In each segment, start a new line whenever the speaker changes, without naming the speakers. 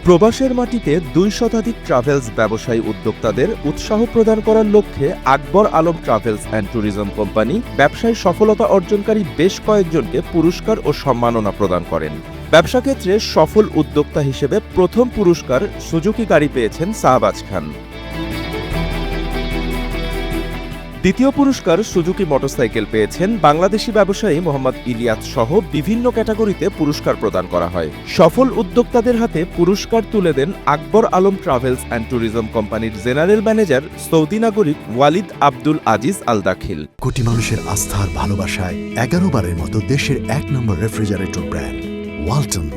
প্রবাসের মাটিতে ২ শতাধিক ট্রাভেলস ব্যবসায়ী উদ্যোক্তাদের উৎসাহ প্রদান করার লক্ষ্যে Akbar Alam travels and tourism company ব্যবসায় সফলতা অর্জনকারী বেশ কয়েকজনকে পুরস্কার ও সম্মাননা প্রদান করেন। ব্যবসা ক্ষেত্রে সফল উদ্যোক্তা হিসেবে প্রথম পুরস্কার সুজুকি গাড়ি পেয়েছেন শাহবাজ খান। দ্বিতীয় পুরস্কার সুজুকি মোটরসাইকেল পেয়েছেন বাংলাদেশি ব্যবসায়ী মোহাম্মদ ইলিয়াস সহ বিভিন্ন ক্যাটাগরিতে পুরস্কার প্রদান করা হয়। সফল উদ্যোক্তাদের হাতে পুরস্কার তুলে দেন আকবর আলম ট্রাভেলস অ্যান্ড ট্যুরিজম কোম্পানির জেনারেল ম্যানেজার সৌদি নাগরিক ওয়ালিদ আব্দুল আজিজ আল দাখিল।
কোটি মানুষের আস্থার ভালোবাসায় 11 বারের মতো দেশের 1 নম্বর রেফ্রিজারেটর ব্র্যান্ড ওয়ালটন।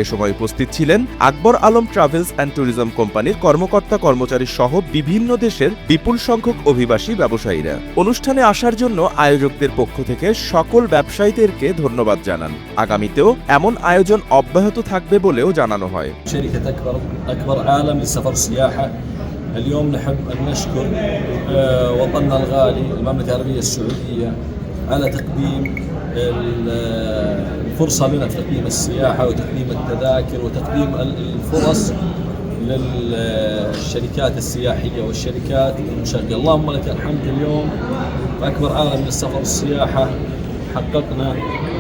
এ সময় উপস্থিত ছিলেন আকবর আলম ট্রাভেলস অ্যান্ড ট্যুরিজম কোম্পানির কর্মকর্তা কর্মচারী সহ বিভিন্ন দেশের বিপুল সংখ্যক অভিবাসী ব্যবসায়ীরা। অনুষ্ঠানে আসার জন্য আয়োজকদের পক্ষ থেকে সকল ব্যবসায়ীদেরকে ধন্যবাদ জানান। আগামীতেও এমন আয়োজন অব্যাহত থাকবে বলেও জানানো হয়।
আকবর আলম للسفر السياحة اليوم نحب أن نشكر وطننا الغالي المملكة العربية السعودية على تقديم الفرصة لنا في تقديم السياحة وتقديم التذاكر وتقديم الفرص للشركات السياحية والشركات المشغلة. اللهم لك الحمد. اليوم أكبر عالم للسفر السياحة حققنا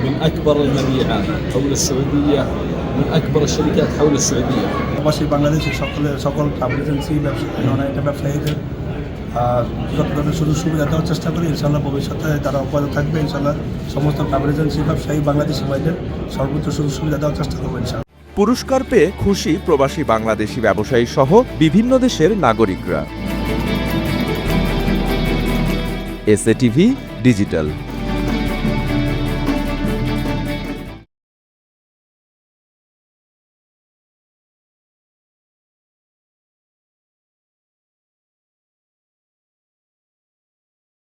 من أكبر المبيعات حول السعودية من أكبر الشركات حول السعودية.
প্রবাসী বাংলাদেশের সকল ট্রাভেল এজেন্সি ব্যবসায়ীদের যত ধরনের সুযোগ সুবিধা দেওয়ার চেষ্টা করি। ইনশাআল্লাহ ভবিষ্যতে তারা অব্যাহত থাকবে। ইনশাআল্লাহ সমস্ত ট্রাভেল এজেন্সি ব্যবসায়ী বাংলাদেশি ভাইদের সর্বোচ্চ সুযোগ সুবিধা দেওয়ার চেষ্টা করবো ইনশাআল্লাহ।
পুরস্কার পেয়ে খুশি প্রবাসী বাংলাদেশি ব্যবসায়ী সহ বিভিন্ন দেশের নাগরিকরা। SATV digital.